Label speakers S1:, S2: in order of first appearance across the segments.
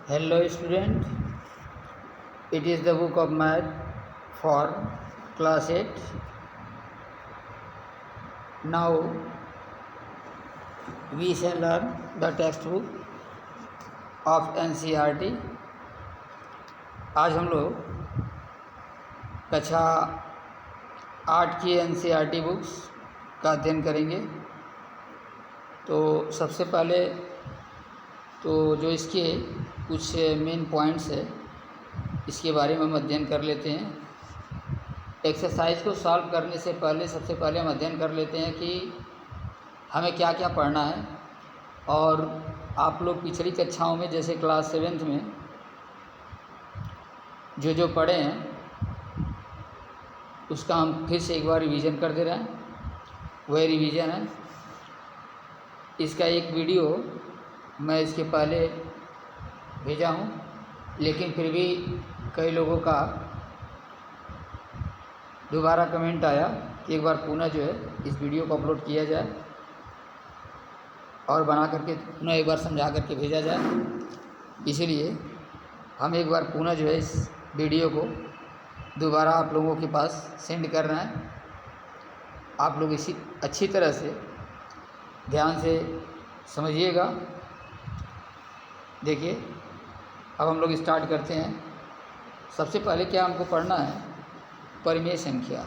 S1: Hello student, it is the book of math for class 8. Now we shall learn the textbook of NCERT. आज हम लोग कक्षा 8 की NCERT books का अध्ययन करेंगे। तो सबसे पहले तो जो इसके कुछ मेन पॉइंट्स है इसके बारे में हम अध्ययन कर लेते हैं। एक्सरसाइज को सॉल्व करने से पहले सबसे पहले हम अध्ययन कर लेते हैं कि हमें क्या क्या पढ़ना है। और आप लोग पिछली कक्षाओं में जैसे क्लास 7th में जो पढ़े हैं उसका हम फिर से एक बार रिवीजन कर दे रहे हैं। वही रिवीजन है। इसका एक वीडियो मैं इसके पहले भेजा हूँ, लेकिन फिर भी कई लोगों का दोबारा कमेंट आया कि एक बार पुनः जो है इस वीडियो को अपलोड किया जाए और बना करके पुनः एक बार समझा करके भेजा जाए। इसीलिए हम एक बार पुनः जो है इस वीडियो को दोबारा आप लोगों के पास सेंड कर रहे हैं। आप लोग इसी अच्छी तरह से ध्यान से समझिएगा। देखिए, अब हम लोग स्टार्ट करते हैं। सबसे पहले क्या हमको पढ़ना है, परिमेय संख्या।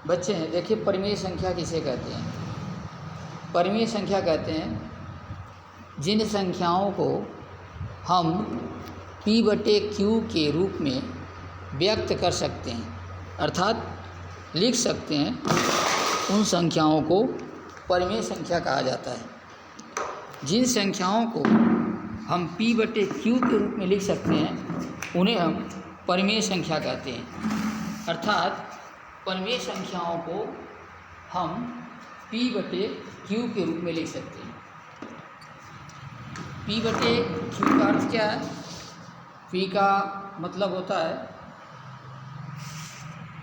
S1: बच्चे हैं, देखिए परिमेय संख्या किसे कहते हैं। परिमेय संख्या कहते हैं जिन संख्याओं को हम P/Q के रूप में व्यक्त कर सकते हैं, अर्थात लिख सकते हैं, उन संख्याओं को परिमेय संख्या कहा जाता है। जिन संख्याओं को हम P/Q के रूप में लिख सकते हैं उन्हें हम परिमेय संख्या कहते हैं। अर्थात परिमेय संख्याओं को हम P/Q के रूप में लिख सकते हैं। P/Q का अर्थ क्या है? P का मतलब होता है,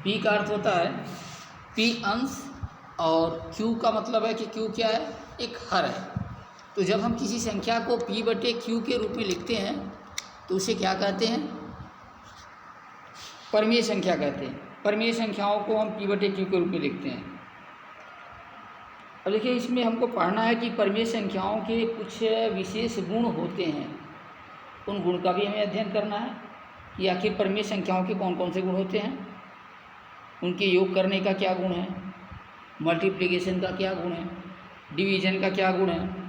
S1: P का अर्थ होता है P अंश, और Q का मतलब है कि Q क्या है? एक हर है। तो जब हम किसी संख्या को P/Q के रूप में लिखते हैं तो उसे क्या कहते हैं? परिमेय संख्या कहते हैं। परिमेय संख्याओं को हम P/Q के रूप में लिखते हैं। अब देखिए, इसमें हमको पढ़ना है कि परिमेय संख्याओं के कुछ विशेष गुण होते हैं। उन गुण का भी हमें अध्ययन करना है कि आखिर परिमेय संख्याओं के कौन कौन से गुण होते हैं, उनके योग करने का क्या गुण है, मल्टीप्लिकेशन का क्या गुण है, डिवीजन का क्या गुण है।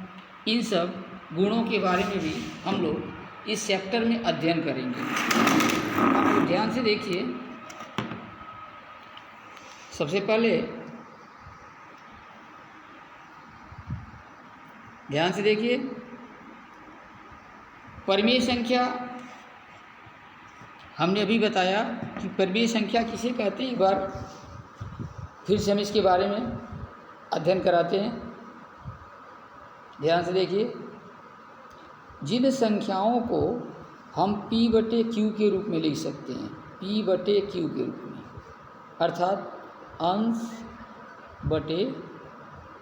S1: इन सब गुणों के बारे में भी हम लोग इस चैप्टर में अध्ययन करेंगे। आप ध्यान से देखिए। सबसे पहले ध्यान से देखिए, परिमेय संख्या हमने अभी बताया कि परिमेय संख्या किसे कहते हैं। एक बार फिर से हम इसके बारे में अध्ययन कराते हैं। ध्यान से देखिए, जिन संख्याओं को हम P/Q के रूप में लिख सकते हैं, P/Q के रूप में, अर्थात अंश बटे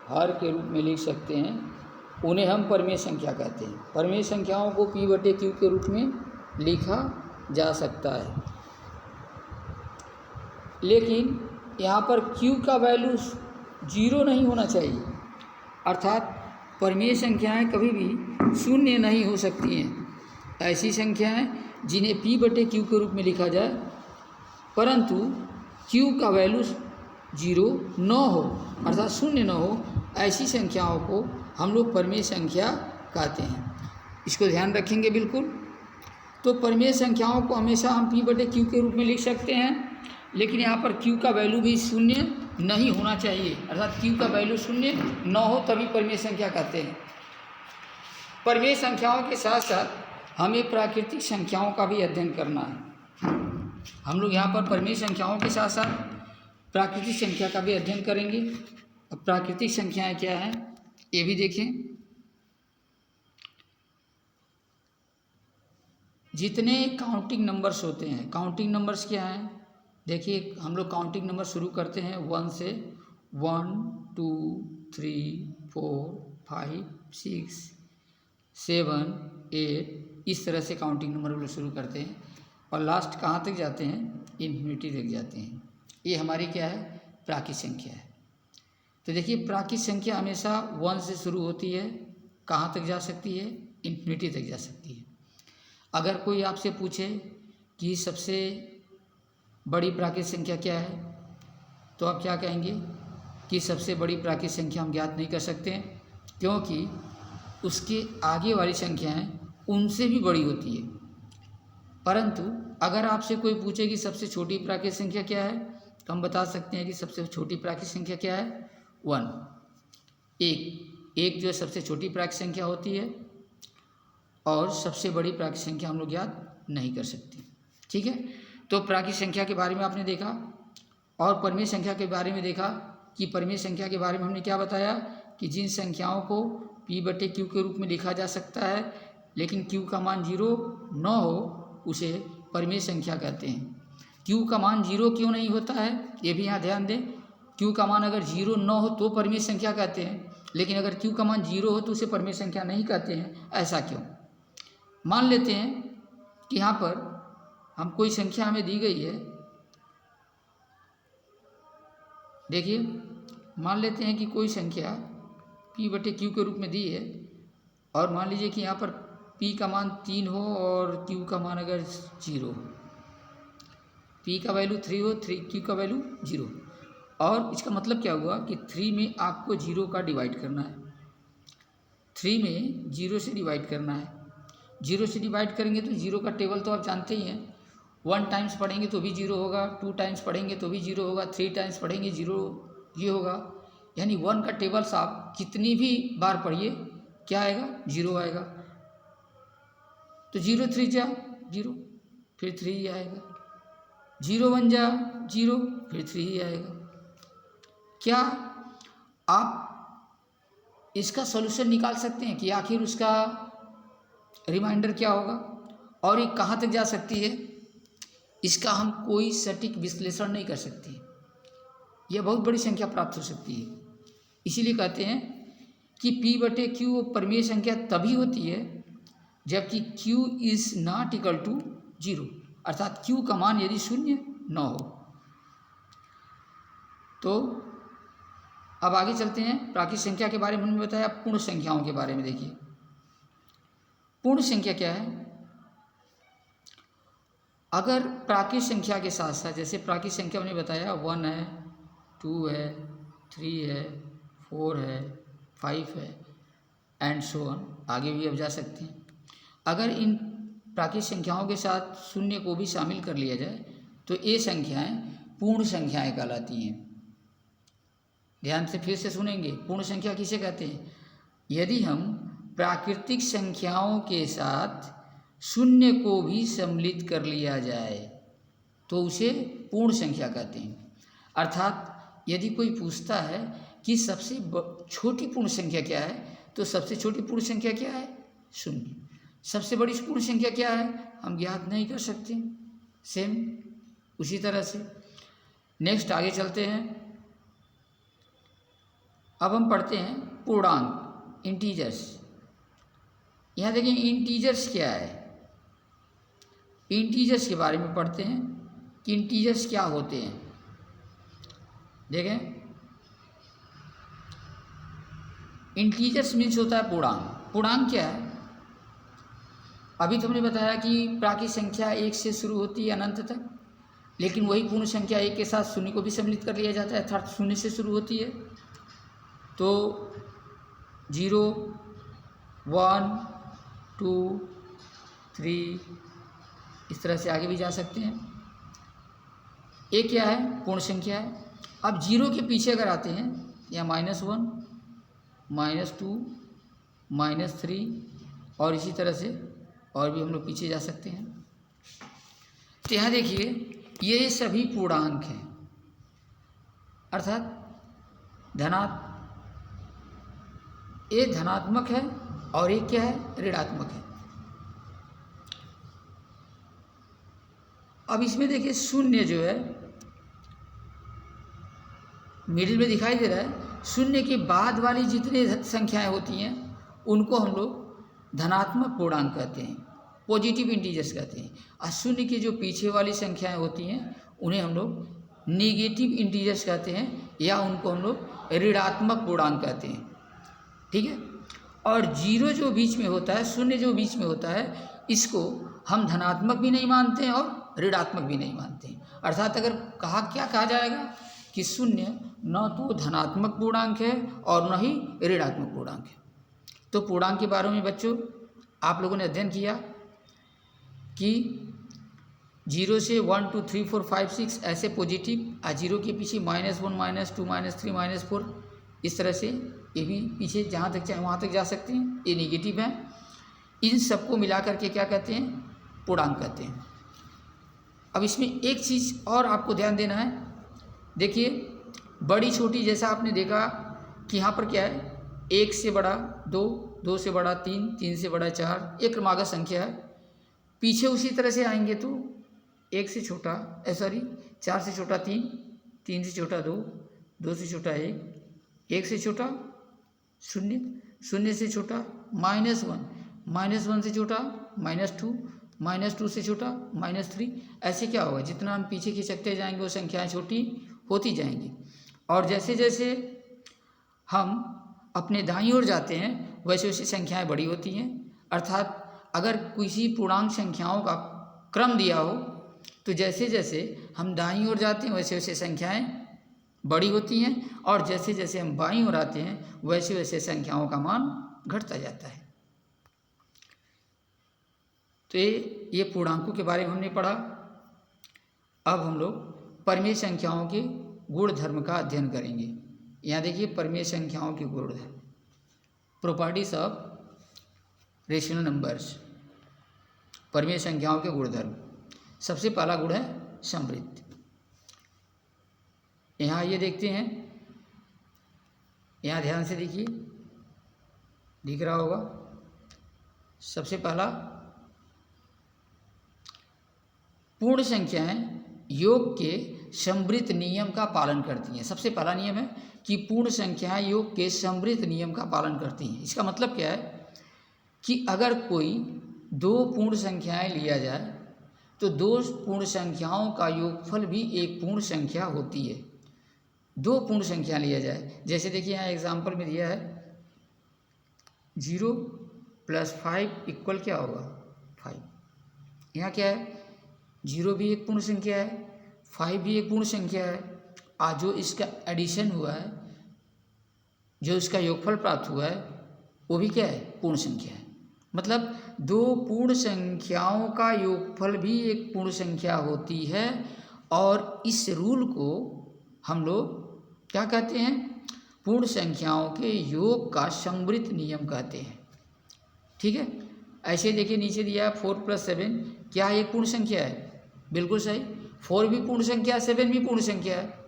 S1: हर के रूप में लिख सकते हैं, उन्हें हम परिमेय संख्या कहते हैं। परिमेय संख्याओं को P/Q के रूप में लिखा जा सकता है, लेकिन यहाँ पर Q का वैल्यू 0 नहीं होना चाहिए। अर्थात परिमेय संख्याएं कभी भी शून्य नहीं हो सकती हैं। ऐसी संख्याएं जिन्हें P/Q के रूप में लिखा जाए परंतु Q का वैल्यू 0 न हो, अर्थात शून्य न हो, ऐसी संख्याओं को हम लोग परिमेय संख्या कहते हैं। इसको ध्यान रखेंगे बिल्कुल। तो परिमेय संख्याओं को हमेशा हम P/Q के रूप में लिख सकते हैं, लेकिन यहाँ पर Q का वैल्यू भी शून्य नहीं होना चाहिए। अर्थात Q का वैल्यू शून्य न हो तभी परिमेय संख्या कहते हैं। परिमेय संख्याओं के साथ साथ हमें प्राकृतिक संख्याओं का भी अध्ययन करना है। हम लोग यहाँ पर परिमेय संख्याओं के साथ साथ प्राकृतिक संख्या का भी अध्ययन करेंगे। अब प्राकृतिक संख्याएं क्या हैं ये भी देखें। जितने काउंटिंग नंबर्स होते हैं, काउंटिंग नंबर्स क्या हैं? देखिए, हम लोग काउंटिंग नंबर शुरू करते हैं 1 से। 1 2 3 4 5 6 7, 8 इस तरह से काउंटिंग नंबर वो शुरू करते हैं और लास्ट कहाँ तक जाते हैं, इन्फिनिटी तक जाते हैं। ये हमारी क्या है, प्राकृत संख्या है। तो देखिए प्राकृत संख्या हमेशा 1 से शुरू होती है, कहाँ तक जा सकती है, इन्फिनिटी तक जा सकती है। अगर कोई आपसे पूछे कि सबसे बड़ी प्राकृत संख्या क्या है, तो आप क्या कहेंगे कि सबसे बड़ी प्राकृत संख्या हम ज्ञात नहीं कर सकते हैं, क्योंकि उसके आगे वाली संख्याएं उनसे भी बड़ी होती है। परंतु अगर आपसे कोई पूछे कि सबसे छोटी प्राकृत संख्या क्या है, तो हम बता सकते हैं कि सबसे छोटी प्राकृत संख्या क्या है, 1। एक जो है सबसे छोटी प्राकृत संख्या होती है और सबसे बड़ी प्राकृत संख्या हम लोग याद नहीं कर सकते। ठीक है, तो प्राकृत संख्या के बारे में आपने देखा और परिमेय संख्या के बारे में देखा कि परिमेय संख्या के बारे में हमने क्या बताया कि जिन संख्याओं को P/Q के रूप में लिखा जा सकता है लेकिन Q का मान 0 न हो उसे परिमेय संख्या कहते हैं। Q का मान 0 क्यों नहीं होता है, ये भी यहाँ ध्यान दें। Q का मान अगर 0 न हो तो परिमेय संख्या कहते हैं, लेकिन अगर Q का मान 0 हो तो उसे परिमेय संख्या नहीं कहते हैं। ऐसा क्यों? मान लेते हैं कि यहाँ पर हम कोई संख्या हमें दी गई है, देखिए मान लेते हैं कि कोई संख्या P/Q के रूप में दी है और मान लीजिए कि यहाँ पर P का मान 3 हो और Q का मान अगर 0 हो, P का वैल्यू 3 हो, Q का वैल्यू 0। और इसका मतलब क्या हुआ कि 3 में आपको 0 का डिवाइड करना है, 3 में 0 से डिवाइड करना है। 0 से डिवाइड करेंगे तो 0 का टेबल तो आप जानते ही हैं, 1 टाइम्स पढ़ेंगे तो भी 0 होगा, 2 टाइम्स पढ़ेंगे तो भी 0 होगा, 3 टाइम्स पढ़ेंगे 0 ये होगा। यानी 1 का टेबल आप कितनी भी बार पढ़िए क्या आएगा, 0 आएगा। तो 0 3 जा 0, फिर 3 ही आएगा, 0 1 जा 0, फिर 3 ही आएगा। क्या आप इसका सॉल्यूशन निकाल सकते हैं कि आखिर उसका रिमाइंडर क्या होगा और ये कहाँ तक जा सकती है? इसका हम कोई सटीक विश्लेषण नहीं कर सकते। यह बहुत बड़ी संख्या प्राप्त हो सकती है। इसीलिए कहते हैं कि P/Q परिमेय संख्या तभी होती है जबकि Q is not equal to 0, अर्थात Q का मान यदि 0 न हो। तो अब आगे चलते हैं। प्राकृत संख्या के बारे में हमने बताया, पूर्ण संख्याओं के बारे में देखिए। पूर्ण संख्या क्या है? अगर प्राकृत संख्या के साथ साथ, जैसे प्राकृत संख्या हमने बताया 1 है, 2 है, 3 है, 4 है, 5 है एंड सो ऑन, आगे भी अब जा सकते हैं। अगर इन प्राकृत संख्याओं के साथ 0 को भी शामिल कर लिया जाए तो ये संख्याएं पूर्ण संख्याएं कहलाती हैं। ध्यान से फिर से सुनेंगे, पूर्ण संख्या किसे कहते हैं? यदि हम प्राकृतिक संख्याओं के साथ 0 को भी सम्मिलित कर लिया जाए तो उसे पूर्ण संख्या कहते हैं। अर्थात यदि कोई पूछता है कि सबसे छोटी पूर्ण संख्या क्या है, तो सबसे छोटी पूर्ण संख्या क्या है? 0। सबसे बड़ी पूर्ण संख्या क्या है? हम ज्ञात नहीं कर सकते। सेम उसी तरह से नेक्स्ट आगे चलते हैं। अब हम पढ़ते हैं पूर्णांक, इंटीजर्स। यहाँ देखिए इंटीजर्स क्या है। इंटीजर्स के बारे में पढ़ते हैं कि इंटीजर्स क्या होते हैं। देखें, इंटीजर्स मीन्स होता है पूर्णांक। पूर्णांक क्या है? अभी तो हमने बताया कि प्राकृत संख्या 1 से शुरू होती है अनंत तक, लेकिन वही पूर्ण संख्या 1 के साथ 0 को भी सम्मिलित कर लिया जाता है, अर्थात 0 से शुरू होती है। तो 0, 1, 2, 3 इस तरह से आगे भी जा सकते हैं। ये क्या है? पूर्ण संख्या है। अब 0 के पीछे अगर आते हैं, या -1, -2, -3 और इसी तरह से और भी हम लोग पीछे जा सकते हैं। तो यहाँ देखिए ये सभी पूर्णांक हैं, अर्थात ये धनात्मक है और ये क्या है? ऋणात्मक है। अब इसमें देखिए 0 जो है मिडिल में दिखाई दे रहा है। 0 के बाद वाली जितनी संख्याएं होती हैं उनको हम लोग धनात्मक पूर्णांक कहते हैं, पॉजिटिव इंटीजर्स कहते हैं। और शून्य की जो पीछे वाली संख्याएं होती हैं उन्हें हम लोग नेगेटिव इंटीजर्स कहते हैं, या उनको हम लोग ऋणात्मक पूर्णांक कहते हैं। ठीक है। और जीरो जो बीच में होता है, शून्य जो बीच में होता है, इसको हम धनात्मक भी नहीं मानते हैं और ऋणात्मक भी नहीं मानते हैं। अर्थात अगर क्या कहा जाएगा कि शून्य न तो धनात्मक पूर्णांक है और न ही ऋणात्मक पूर्णांक है। तो पूर्णांक के बारे में बच्चों आप लोगों ने अध्ययन किया कि 0 से 1 2 3 4 5 6 ऐसे पॉजिटिव, और 0 के पीछे -1 -2 -3 -4, इस तरह से ये भी पीछे जहाँ तक चाहे वहाँ तक जा सकते हैं, ये नेगेटिव हैं। इन सबको मिला करके क्या कहते हैं? पूर्णांक कहते हैं। अब इसमें एक चीज़ और आपको ध्यान देना है। देखिए बड़ी छोटी, जैसा आपने देखा कि यहाँ पर क्या है, 1 से बड़ा 2, 2 से बड़ा 3, 3 से बड़ा 4, एक क्रमागत संख्या है। पीछे उसी तरह से आएंगे तो 1 से छोटा 4 से छोटा 3, 3 से छोटा 2, 2 से छोटा 1, 1 से छोटा 0, 0 से छोटा -1, -1 से छोटा -2, -2 से छोटा -3। ऐसे क्या होगा, जितना हम पीछे खिसकते जाएंगे वो संख्याएं छोटी होती जाएंगी। और जैसे जैसे हम अपने दाईं ओर जाते हैं वैसे वैसे संख्याएं बड़ी होती हैं। अर्थात अगर किसी पूर्णांक संख्याओं का क्रम दिया हो तो जैसे जैसे हम दाईं ओर जाते हैं वैसे वैसे संख्याएं बड़ी होती हैं, और जैसे जैसे हम बाईं ओर आते हैं वैसे वैसे संख्याओं का मान घटता जाता है। तो ये पूर्णांकों के बारे में हमने पढ़ा। अब हम लोग परिमेय संख्याओं के गुण धर्म का अध्ययन करेंगे। यहाँ देखिए परिमेय संख्याओं के गुण धर्म, प्रॉपर्टीज ऑफ रेशनल नंबर्स, परिमेय संख्याओं के गुणधर्म। सबसे पहला गुण है समृद्ध। यहाँ ये देखते हैं, यहाँ ध्यान से देखिए, दिख रहा होगा। सबसे पहला, पूर्ण संख्याएं योग के समृद्ध नियम का पालन करती हैं। सबसे पहला नियम है कि पूर्ण संख्याएं योग के समृद्ध नियम का पालन करती हैं। इसका मतलब क्या है कि अगर कोई 2 पूर्ण संख्याएं लिया जाए तो 2 पूर्ण संख्याओं का योगफल भी एक पूर्ण संख्या होती है। 2 पूर्ण संख्या लिया जाए, जैसे देखिए यहाँ एग्जाम्पल में दिया है 0 + 5 इक्वल क्या होगा 5। यहाँ क्या है, 0 भी एक पूर्ण संख्या है, 5 भी एक पूर्ण संख्या है, आज जो इसका एडिशन हुआ है, जो इसका योगफल प्राप्त हुआ है वो भी क्या है, पूर्ण संख्या है। मतलब 2 पूर्ण संख्याओं का योगफल भी एक पूर्ण संख्या होती है। और इस रूल को हम लोग क्या कहते हैं, पूर्ण संख्याओं के योग का समृद्ध नियम कहते हैं। ठीक है। ऐसे देखिए नीचे दिया है 4 + 7 क्या एक पूर्ण संख्या है? बिल्कुल सही, 4 भी पूर्ण संख्या है, 7 भी पूर्ण संख्या है।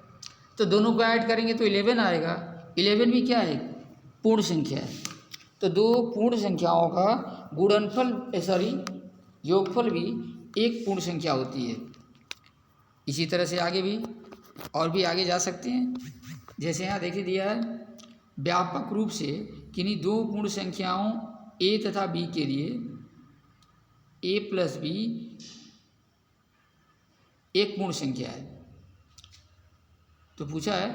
S1: तो दोनों को ऐड करेंगे तो 11 आएगा। 11 भी क्या है, पूर्ण संख्या है। तो 2 पूर्ण संख्याओं का योगफल भी एक पूर्ण संख्या होती है। इसी तरह से आगे भी और भी आगे जा सकते हैं। जैसे यहाँ देखिए दिया है, व्यापक रूप से किन्हीं 2 पूर्ण संख्याओं a तथा b के लिए a + b एक पूर्ण संख्या है। तो पूछा है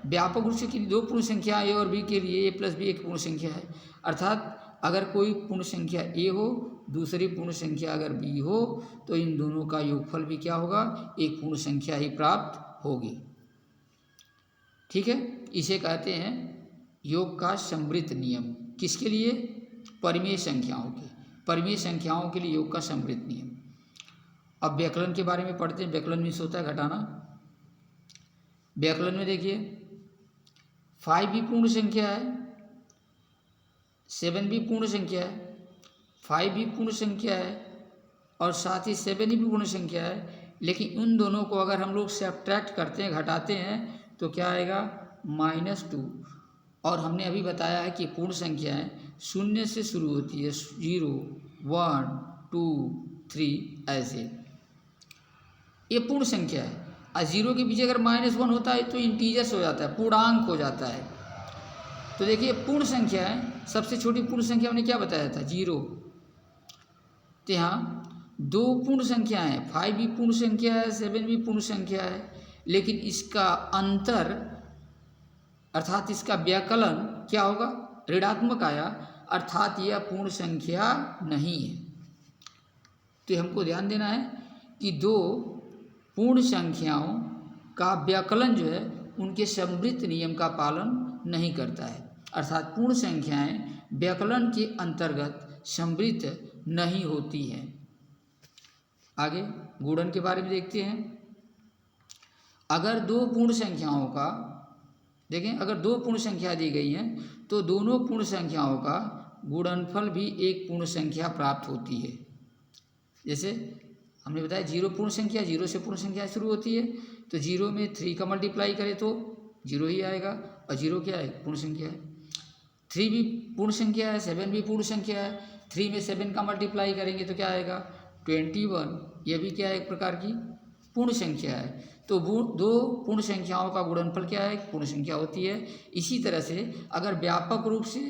S1: व्यापक रूप से किन्हीं 2 पूर्ण संख्या a और b के लिए a + b एक पूर्ण संख्या है। अर्थात अगर कोई पूर्ण संख्या a हो, दूसरी पूर्ण संख्या अगर b हो, तो इन दोनों का योगफल भी क्या होगा, एक पूर्ण संख्या ही प्राप्त होगी। ठीक है। इसे कहते हैं योग का समृद्ध नियम। किसके लिए? परिमेय संख्याओं के। परिमेय संख्याओं के लिए योग का समृद्ध नियम। अब व्याकलन के बारे में पढ़ते हैं। व्याकलन में होता है घटाना। व्याकलन में देखिए 5 भी पूर्ण संख्या है, 7 भी पूर्ण संख्या है, 5 भी पूर्ण संख्या है और साथ ही 7 भी पूर्ण संख्या है। लेकिन उन दोनों को अगर हम लोग सब्ट्रैक्ट करते हैं, घटाते हैं, तो क्या आएगा, -2। और हमने अभी बताया है कि पूर्ण संख्याएं 0 से शुरू होती है, 0 1 2 3 ऐसे, ये पूर्ण संख्या है। और 0 के पीछे अगर -1 होता है तो इंटीजर्स हो जाता है, पूर्णांक हो जाता है। तो देखिए पूर्ण संख्याएं सबसे छोटी पूर्ण संख्या हमने क्या बताया था, 0। तो यहाँ दो पूर्ण संख्या है, 5 भी पूर्ण संख्या है, 7 भी पूर्ण संख्या है, लेकिन इसका अंतर अर्थात इसका व्याकलन क्या होगा, ऋणात्मक आया, अर्थात यह पूर्ण संख्या नहीं है। तो हमको ध्यान देना है कि दो पूर्ण संख्याओं का व्याकलन जो है उनके समवृत्त नियम का पालन नहीं करता है, अर्थात पूर्ण संख्याएं व्याकलन के अंतर्गत समवृत्त नहीं होती हैं। आगे गुणन के बारे में देखते हैं। अगर दो पूर्ण संख्याओं का देखें, अगर दो पूर्ण संख्या दी गई हैं तो दोनों पूर्ण संख्याओं का गुणनफल भी एक पूर्ण संख्या प्राप्त होती है। जैसे हमने बताया 0 पूर्ण संख्या, 0 से पूर्ण संख्या शुरू होती है, तो 0 में 3 का मल्टीप्लाई करें तो 0 ही आएगा, और 0 क्या है, पूर्ण संख्या है। 3 भी पूर्ण संख्या है, 7 भी पूर्ण संख्या है, 3 में 7 का मल्टीप्लाई करेंगे तो क्या आएगा, 21। यह भी क्या है, एक प्रकार की पूर्ण संख्या है। तो दो पूर्ण संख्याओं का गुणनफल क्या है, पूर्ण संख्या होती है। इसी तरह से अगर व्यापक रूप से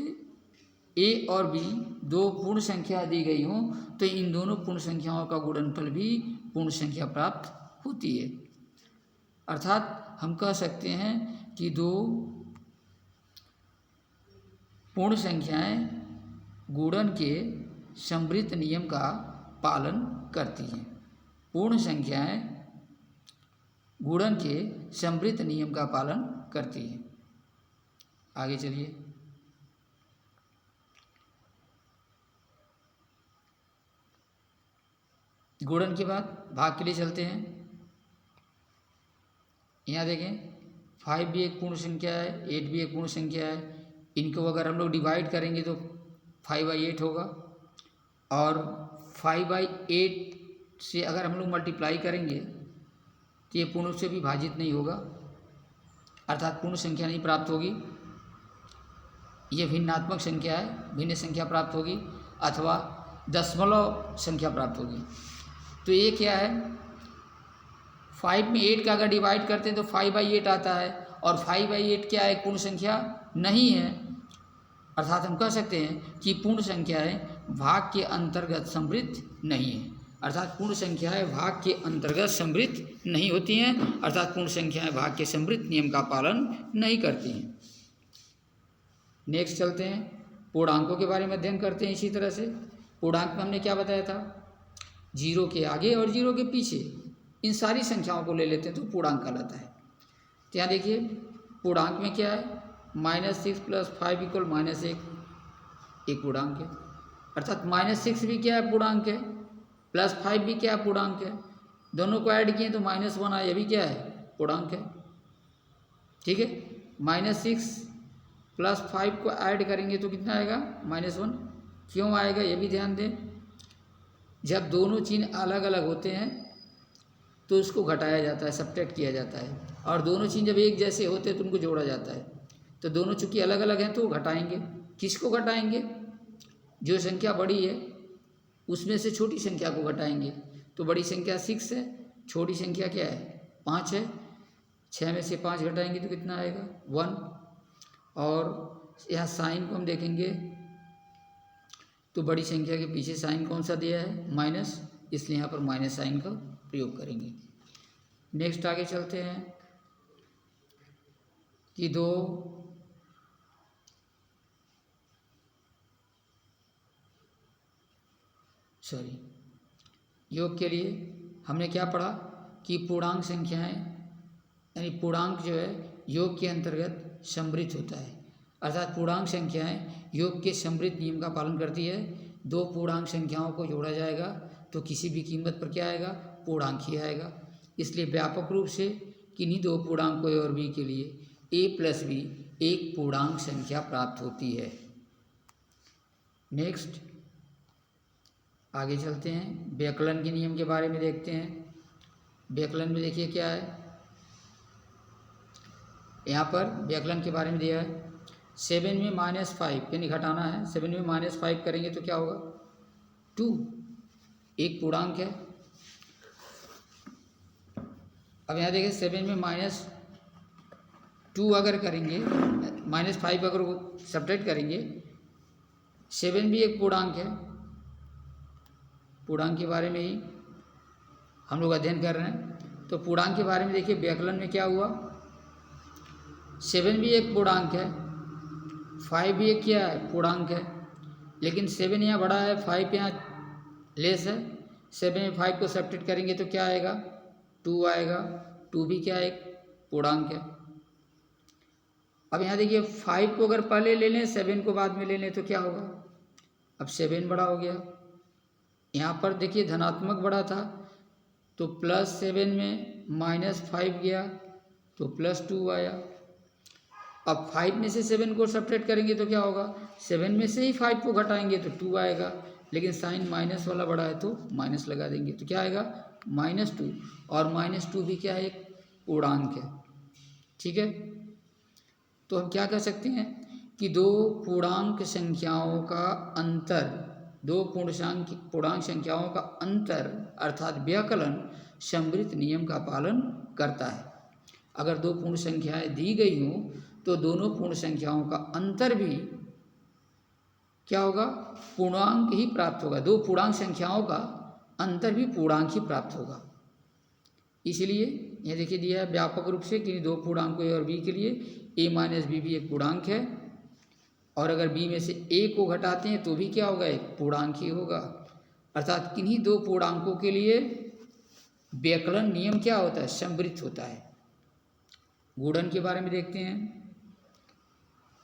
S1: ए और बी दो पूर्ण संख्या दी गई हों तो इन दोनों पूर्ण संख्याओं का गुणनफल भी पूर्ण संख्या प्राप्त होती है। अर्थात हम कह सकते हैं कि दो पूर्ण संख्याएं गुणन के समवृत्त नियम का पालन करती हैं। पूर्ण संख्याएं गुणन के समवृत्त नियम का पालन करती हैं। आगे चलिए, गुणन के बाद भाग के लिए चलते हैं। यहाँ देखें 5 भी एक पूर्ण संख्या है, 8 भी एक पूर्ण संख्या है। इनको अगर हम लोग डिवाइड करेंगे तो 5/8 होगा, और 5/8 से अगर हम लोग मल्टीप्लाई करेंगे तो ये पूर्ण से भी भाजित नहीं होगा, अर्थात पूर्ण संख्या नहीं प्राप्त होगी। ये भिन्नात्मक संख्या है, भिन्न संख्या प्राप्त होगी, अथवा दशमलव संख्या प्राप्त होगी। तो ये क्या है, 5 में 8 का अगर डिवाइड करते हैं तो 5/8 आता है, और 5/8 क्या है, एक पूर्ण संख्या नहीं है। अर्थात हम कह सकते हैं कि पूर्ण संख्याएं भाग के अंतर्गत समवृत्त नहीं है, अर्थात पूर्ण संख्याएं भाग के अंतर्गत समवृत्त नहीं होती हैं, अर्थात पूर्ण संख्याएं भाग के समवृत्त नियम का पालन नहीं करती हैं। नेक्स्ट चलते हैं, पूर्णांकों के बारे में अध्ययन करते हैं। इसी तरह से पूर्णांक में हमने क्या बताया था, 0 के आगे और 0 के पीछे इन सारी संख्याओं को ले लेते हैं तो पूर्णांक कहलाता है। तो यहाँ देखिए पूर्णांक में क्या है, -6 + 5 = -1, एक पूर्णांक है। अर्थात -6 भी क्या है, पूर्णांक है, +5 भी क्या है, पूर्णांक है। दोनों को ऐड किए तो -1 आया, ये भी क्या है, पूर्णांक है। ठीक है, -6 + 5 को ऐड करेंगे तो कितना आएगा, -1। क्यों आएगा ये भी ध्यान दें, जब दोनों चिन्ह अलग अलग होते हैं तो उसको घटाया जाता है, सब्ट्रैक्ट किया जाता है, और दोनों चिन्ह जब एक जैसे होते हैं तो उनको जोड़ा जाता है। तो दोनों चूंकि अलग अलग हैं तो घटाएंगे, किसको घटाएंगे, जो संख्या बड़ी है उसमें से छोटी संख्या को घटाएंगे। तो बड़ी संख्या 6 है, छोटी संख्या क्या है, 5 है। 6 में से 5 घटाएंगे तो कितना आएगा, 1। और यहाँ साइन को हम देखेंगे तो बड़ी संख्या के पीछे साइन कौन सा दिया है, माइनस, इसलिए यहाँ पर माइनस साइन का प्रयोग करेंगे। नेक्स्ट आगे चलते हैं कि योग के लिए हमने क्या पढ़ा कि पूर्णांक संख्याएं यानी पूर्णांक जो है योग के अंतर्गत समवृत्त होता है, अर्थात पूर्णांक संख्याएं योग के समवृत्त नियम का पालन करती है। दो पूर्णांक संख्याओं को जोड़ा जाएगा तो किसी भी कीमत पर क्या आएगा, पूर्णांक ही आएगा। इसलिए व्यापक रूप से किन्हीं दो पूर्णांकों और बी के लिए a + b एक पूर्णांक संख्या प्राप्त होती है। नेक्स्ट आगे चलते हैं, व्यकलन के नियम के बारे में देखते हैं। व्यकलन में देखिए क्या है, यहाँ पर व्यकलन के बारे में दिया है 7 में -5 यानी घटाना है। 7 में -5 करेंगे तो क्या होगा, 2, एक पूर्णांक है। अब यहाँ देखिए 7 में -2 अगर करेंगे, -5 अगर सब्ट्रैक्ट करेंगे 7 भी एक पूर्णांक है। पूर्णांक के बारे में ही हम लोग अध्ययन कर रहे हैं। तो पूर्णांक के बारे में देखिए व्याकलन में क्या हुआ, 7 भी एक पूर्णांक है, 5 भी एक क्या है, पूर्णांक है। लेकिन 7 यहाँ बड़ा है, 5 यहाँ लेस है। 7 में 5 को सब्ट्रैक्ट करेंगे तो क्या आएगा, 2 आएगा। 2 भी क्या एक पूर्णांक है। अब यहाँ देखिए 5 को अगर पहले ले लें, 7 को बाद में ले लें तो क्या होगा, अब 7 बड़ा हो गया। यहाँ पर देखिए धनात्मक बड़ा था तो +7 में -5 गया तो +2 आया। अब 5 में से 7 को सब्ट्रैक्ट करेंगे तो क्या होगा, 7 में से ही 5 को घटाएंगे तो 2 आएगा। लेकिन साइन माइनस वाला बड़ा है तो माइनस लगा देंगे तो क्या आएगा, -2। और -2 भी क्या है, एक पूर्णांक है। ठीक है, तो हम क्या कह सकते हैं कि दो पूर्णांक संख्याओं का अंतर, दो पूर्णांक संख्याओं का अंतर अर्थात व्यकलन समृद्ध नियम का पालन करता है। अगर दो पूर्ण संख्याएं दी गई हों तो दोनों पूर्ण संख्याओं का अंतर भी क्या होगा, पूर्णांक ही प्राप्त होगा। दो पूर्णांक संख्याओं का अंतर भी पूर्णांक ही प्राप्त होगा। इसलिए यह देखिए दिया है व्यापक रूप से कि दो पूर्णांकों ए और बी के लिए a - b भी एक पूर्णांक है, और अगर b में से a को घटाते हैं तो भी क्या होगा, एक पूर्णांक ही होगा। अर्थात किन्हीं दो पूर्णांकों के लिए व्यकलन नियम क्या होता है, समृद्ध होता है। गुणन के बारे में देखते हैं,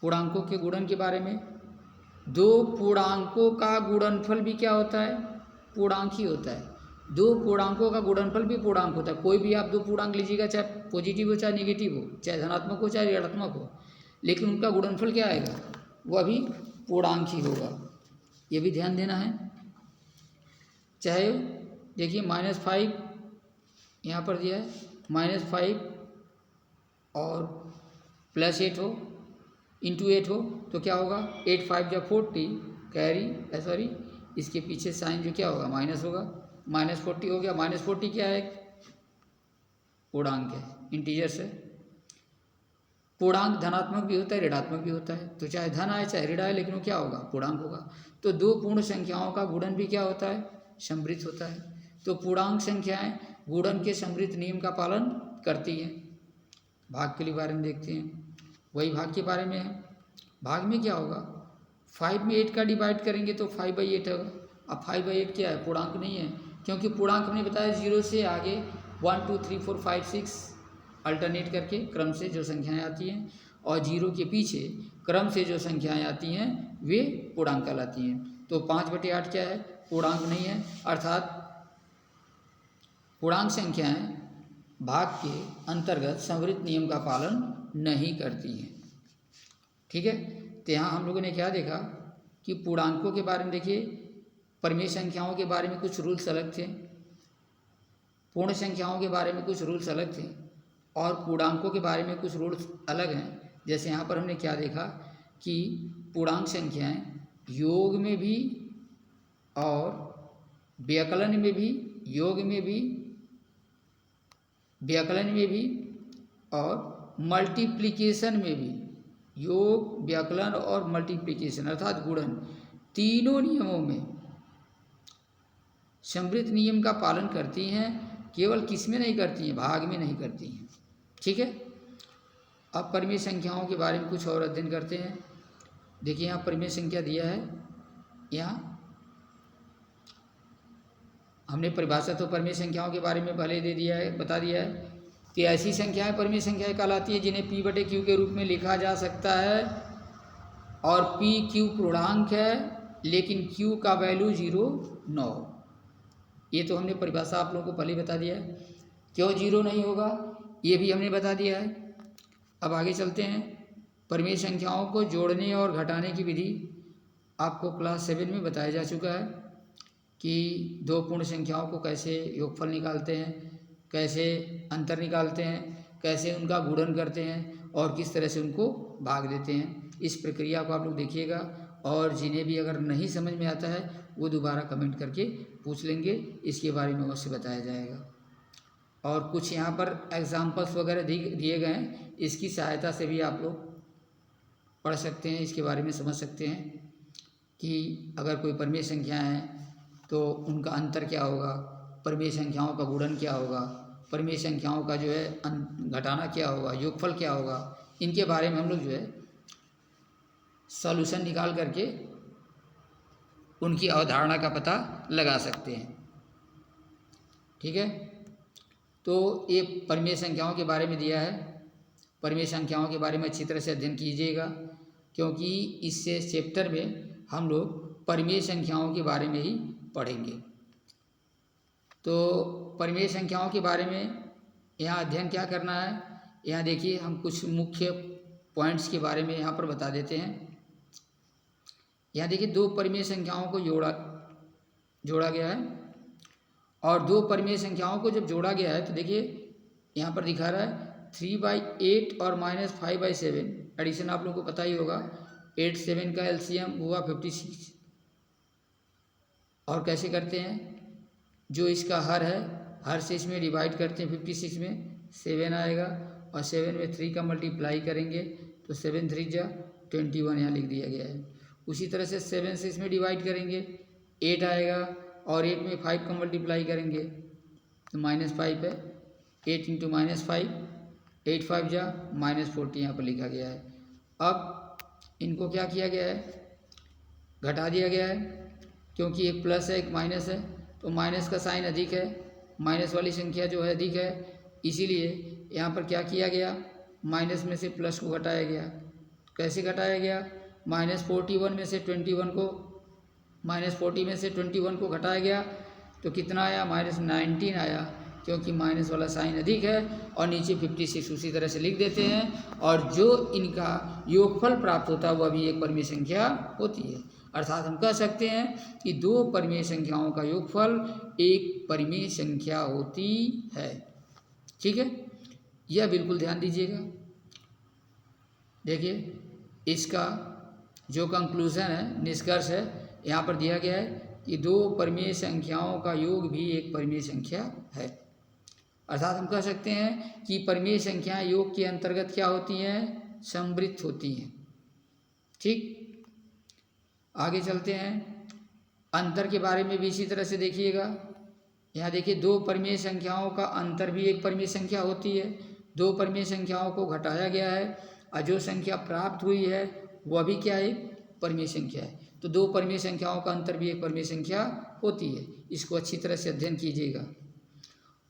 S1: पूर्णांकों के गुणन के बारे में। दो पूर्णांकों का गुणनफल भी क्या होता है, पूर्णांक ही होता है। दो पूर्णांकों का गुणनफल भी पूर्णांक होता है। कोई भी आप दो पूर्णांक लीजिएगा, चाहे पॉजिटिव हो चाहे नेगेटिव हो, चाहे धनात्मक हो चाहे ऋणात्मक हो, लेकिन उनका गुणनफल क्या आएगा, वह भी पूर्णांक ही होगा। ये भी ध्यान देना है। चाहे देखिए -5 यहाँ पर दिया है, -5 और +8 हो, इंटू 8 हो तो क्या होगा, 8 5 जा 40 कैरी सॉरी इसके पीछे साइन जो क्या होगा, माइनस होगा, -40 हो गया। -40 क्या है, पूर्णांक है, इंटीजर से। पूर्णांक धनात्मक भी होता है ऋणात्मक भी होता है, तो चाहे धन आए चाहे ऋण आए, लेकिन वो क्या होगा, पूर्णांक होगा। तो दो पूर्ण संख्याओं का गुणन भी क्या होता है, समृद्ध होता है। तो पूर्णांक संख्याएं गुणन के समृद्ध नियम का पालन करती हैं। भाग के लिए बारे में देखते हैं, वही भाग के बारे में है। भाग में क्या होगा, 5 में 8 का डिवाइड करेंगे तो 5/8 होगा। अब 5/8 क्या है, पूर्णांक नहीं है, क्योंकि पूर्णांक हमने बताया 0 से आगे 1 2 3 4 5 6 अल्टरनेट करके क्रम से जो संख्याएं आती हैं, और 0 के पीछे क्रम से जो संख्याएं आती हैं वे पूर्णांक कहलाती हैं। तो 5/8 क्या है, पूर्णांक नहीं है। अर्थात पूर्णांक संख्याएं भाग के अंतर्गत समृद्ध नियम का पालन नहीं करती हैं। ठीक है, तो यहाँ हम लोगों ने क्या देखा कि पूर्णांकों के बारे में देखिए, परिमेय संख्याओं के बारे में कुछ रूल्स अलग थे, पूर्ण संख्याओं के बारे में कुछ रूल्स अलग थे, और पूर्णांकों के बारे में कुछ रूल्स अलग हैं। जैसे यहाँ पर हमने क्या देखा कि पूर्णांक संख्याएं योग में भी और व्यकलन में भी, योग में भी, व्यकलन में भी और मल्टीप्लिकेशन में भी, योग व्यकलन और मल्टीप्लिकेशन अर्थात गुणन, तीनों नियमों में समृद्ध नियम का पालन करती हैं। केवल किस में नहीं करती हैं, भाग में नहीं करती हैं। ठीक है, अब परिमेय संख्याओं के बारे में कुछ और अध्ययन करते हैं। देखिए यहाँ परिमेय संख्या दिया है, यहाँ हमने परिभाषा तो परिमेय संख्याओं के बारे में पहले दे दिया है, बता दिया है कि ऐसी संख्याएं परिमेय संख्याएं कहलाती हैं जिन्हें P/Q के रूप में लिखा जा सकता है, और PQ पूर्णांक है लेकिन Q का वैल्यू 0 न हो। ये तो हमने परिभाषा आप लोगों को पहले बता दिया है। क्यों 0 नहीं होगा ये भी हमने बता दिया है। अब आगे चलते हैं। परिमेय संख्याओं को जोड़ने और घटाने की विधि आपको क्लास 7 में बताया जा चुका है कि दो पूर्ण संख्याओं को कैसे योगफल निकालते हैं, कैसे अंतर निकालते हैं, कैसे उनका गुणन करते हैं और किस तरह से उनको भाग देते हैं। इस प्रक्रिया को आप लोग देखिएगा, और जिन्हें भी अगर नहीं समझ में आता है वो दोबारा कमेंट करके पूछ लेंगे, इसके बारे में अवश्य बताया जाएगा। और कुछ यहाँ पर एग्जाम्पल्स वगैरह दिए गए हैं, इसकी सहायता से भी आप लोग पढ़ सकते हैं, इसके बारे में समझ सकते हैं। कि अगर कोई परिमेय संख्या है तो उनका अंतर क्या होगा, परिमेय संख्याओं का गुणन क्या होगा, परिमेय संख्याओं का जो है घटाना क्या होगा, योगफल क्या होगा, इनके बारे में हम लोग जो है सॉल्यूशन निकाल करके उनकी अवधारणा का पता लगा सकते हैं। ठीक है, तो ये परिमेय संख्याओं के बारे में दिया है। परिमेय संख्याओं के बारे में अच्छी तरह से अध्ययन कीजिएगा, क्योंकि इससे चैप्टर में हम लोग परिमेय संख्याओं के बारे में ही पढ़ेंगे। तो परिमेय संख्याओं के बारे में यहाँ अध्ययन क्या करना है, यहाँ देखिए हम कुछ मुख्य पॉइंट्स के बारे में यहाँ पर बता देते हैं। यहाँ देखिए दो परिमेय संख्याओं को जोड़ा गया है, और दो परिमेय संख्याओं को जब जोड़ा गया है तो देखिए यहाँ पर दिखा रहा है 3/8 और -5/7। एडिशन आप लोगों को पता ही होगा, 8 7 का एलसीएम हुआ 56। और कैसे करते हैं, जो इसका हर से इसमें डिवाइड करते हैं 56 में 7 आएगा, और 7 में 3 का मल्टीप्लाई करेंगे तो 7 3 जा 21 यहाँ लिख दिया गया है। उसी तरह से 7 से इसमें डिवाइड करेंगे 8 आएगा, और 8 में 5 का मल्टीप्लाई करेंगे तो -5 है। 8 × -5 8 5 जा -40 यहाँ पर लिखा गया है। अब इनको क्या किया गया है, घटा दिया गया है, क्योंकि एक प्लस है एक माइनस है, तो माइनस का साइन अधिक है, माइनस वाली संख्या जो है अधिक है, इसीलिए यहाँ पर क्या किया गया, माइनस में से प्लस को घटाया गया। कैसे घटाया गया, -41 में से 21 को -40 में से 21 को घटाया गया तो कितना आया, -19 आया, क्योंकि माइनस वाला साइन अधिक है, और नीचे 56 उसी तरह से लिख देते हैं। और जो इनका योगफल प्राप्त होता है वह भी एक परिमेय संख्या होती है। अर्थात हम कह सकते हैं कि दो परिमेय संख्याओं का योगफल एक परिमेय संख्या होती है। ठीक है, यह बिल्कुल ध्यान दीजिएगा। देखिए इसका जो कंक्लूजन है, निष्कर्ष है, यहाँ पर दिया गया है कि दो परिमेय संख्याओं का योग भी एक परिमेय संख्या है। अर्थात हम कह सकते हैं कि परिमेय संख्याएं योग के अंतर्गत क्या होती हैं, समृद्ध होती हैं। ठीक, आगे चलते हैं। अंतर के बारे में भी इसी तरह से देखिएगा। यहाँ देखिए दो परिमेय संख्याओं का अंतर भी एक परिमेय संख्या होती है। दो परिमेय संख्याओं को घटाया गया है और जो संख्या प्राप्त हुई है वह भी क्या है, परिमेय संख्या है। तो दो परिमेय संख्याओं का अंतर भी एक परिमेय संख्या होती है। इसको अच्छी तरह से अध्ययन कीजिएगा,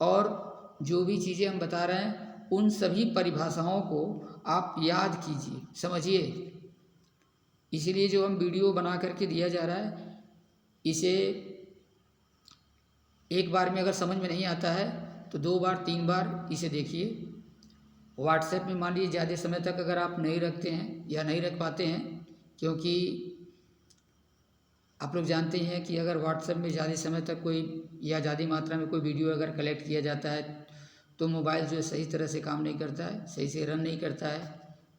S1: और जो भी चीज़ें हम बता रहे हैं उन सभी परिभाषाओं को आप याद कीजिए, समझिए। इसीलिए जो हम वीडियो बना करके दिया जा रहा है, इसे एक बार में अगर समझ में नहीं आता है तो 2 बार 3 बार इसे देखिए। व्हाट्सएप में मान लीजिए ज़्यादा समय तक अगर आप नहीं रखते हैं या नहीं रख पाते हैं, क्योंकि आप लोग जानते ही हैं कि अगर व्हाट्सएप में ज़्यादा समय तक कोई या ज़्यादा मात्रा में कोई वीडियो अगर कलेक्ट किया जाता है तो मोबाइल जो है सही तरह से काम नहीं करता है, सही से रन नहीं करता है,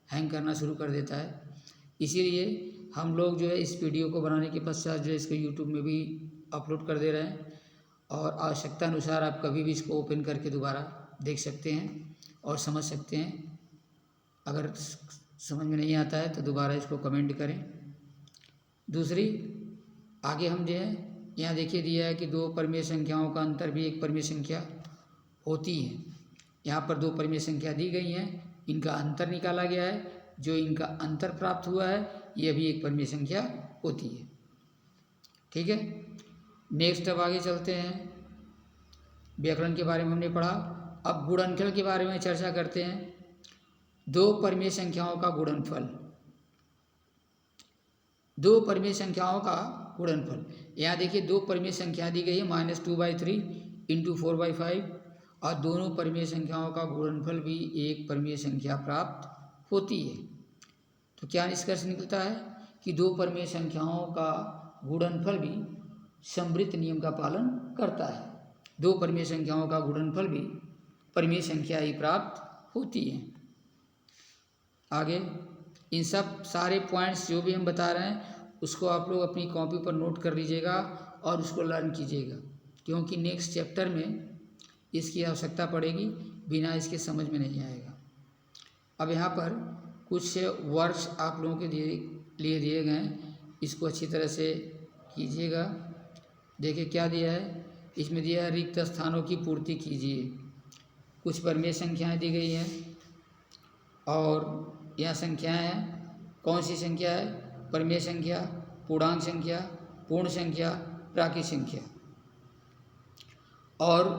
S1: हैंग करना शुरू कर देता है। इसीलिए हम लोग जो है इस वीडियो को बनाने के पश्चात जो है इसको यूट्यूब में भी अपलोड कर दे रहे हैं, और आवश्यकता अनुसार आप कभी भी इसको ओपन करके दोबारा देख सकते हैं और समझ सकते हैं। अगर समझ में नहीं आता है तो दोबारा इसको कमेंट करें। दूसरी, आगे हम जो है यहाँ देखिए दिया है कि दो परिमेय संख्याओं का अंतर भी एक परिमेय संख्या होती है। यहाँ पर दो परिमेय संख्या दी गई हैं, इनका अंतर निकाला गया है, जो इनका अंतर प्राप्त हुआ है यह भी एक परिमेय संख्या होती है। ठीक है, नेक्स्ट अब आगे चलते हैं। व्याकरण के बारे में हमने पढ़ा, अब गुणनफल के बारे में चर्चा करते हैं। दो परिमेय संख्याओं का गुणनफल, दो परिमेय संख्याओं का गुणनफल। यहाँ देखिए दो परिमेय संख्या दी गई है, -2/3 × 4/5, और दोनों परिमेय संख्याओं का गुणनफल भी एक परिमेय संख्या प्राप्त होती है। तो क्या निष्कर्ष निकलता है कि दो परिमेय संख्याओं का गुणनफल भी समृद्ध नियम का पालन करता है। दो परिमेय संख्याओं का गुणनफल भी परिमेय संख्या ही प्राप्त होती है। आगे इन सब सारे पॉइंट्स जो भी हम बता रहे हैं उसको आप लोग अपनी कॉपी पर नोट कर लीजिएगा और उसको लर्न कीजिएगा, क्योंकि नेक्स्ट चैप्टर में इसकी आवश्यकता पड़ेगी, बिना इसके समझ में नहीं आएगा। अब यहाँ पर कुछ वर्ड्स आप लोगों के लिए दिए गए हैं, इसको अच्छी तरह से कीजिएगा। देखिए क्या दिया है, इसमें दिया है रिक्त स्थानों की पूर्ति कीजिए। कुछ परिमेय संख्याएं दी गई हैं और यह संख्याएं हैं। कौन सी संख्या है? परिमेय संख्या, पूर्णांक संख्या, पूर्ण संख्या, प्राकृत संख्या। और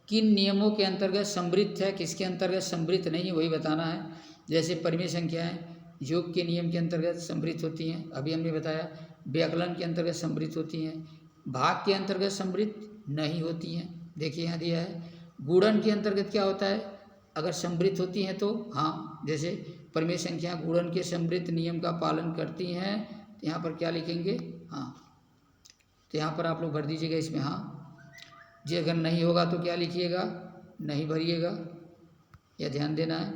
S1: किन नियमों के अंतर्गत समृद्ध है, किसके अंतर्गत समृद्ध नहीं है, वही बताना है। जैसे परिमेय संख्याएं योग के नियम के अंतर्गत समृद्ध होती हैं, अभी हमने बताया। व्याकलन के अंतर्गत समृद्ध होती हैं, भाग के अंतर्गत समृद्ध नहीं होती हैं। देखिए यहाँ दिया है। गुणन के अंतर्गत क्या होता है? अगर समृद्ध होती हैं तो हाँ, जैसे परिमेय संख्या गुणन के समृद्ध नियम का पालन करती हैं, तो यहाँ पर क्या लिखेंगे? हाँ। तो यहाँ पर आप लोग भर दीजिएगा इसमें हाँ। जी अगर नहीं होगा तो क्या लिखिएगा? नहीं भरिएगा, यह ध्यान देना है।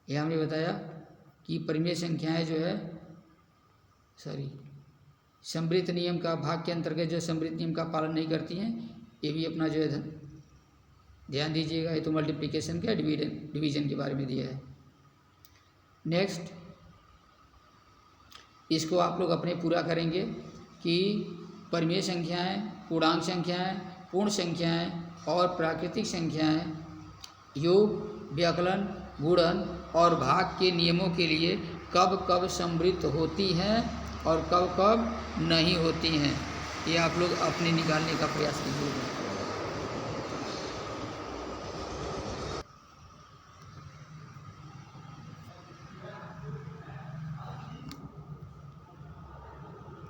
S1: यह हमने बताया कि परिमेय संख्याएं जो है समृद्ध नियम का, भाग के अंतर्गत जो समृद्ध नियम का पालन नहीं करती हैं, ये भी अपना जो है ध्यान दीजिएगा। ये तो मल्टीप्लिकेशन का डिवीजन के बारे में दिया है। नेक्स्ट, इसको आप लोग अपने पूरा करेंगे कि परिमेय संख्याएं, पूर्णांक संख्याएं, पूर्ण संख्याएं और प्राकृतिक संख्याएं योग, व्याकलन, गुणन और भाग के नियमों के लिए कब कब समृद्ध होती हैं और कब कब नहीं होती हैं, ये आप लोग अपने निकालने का प्रयास कीजिएगा।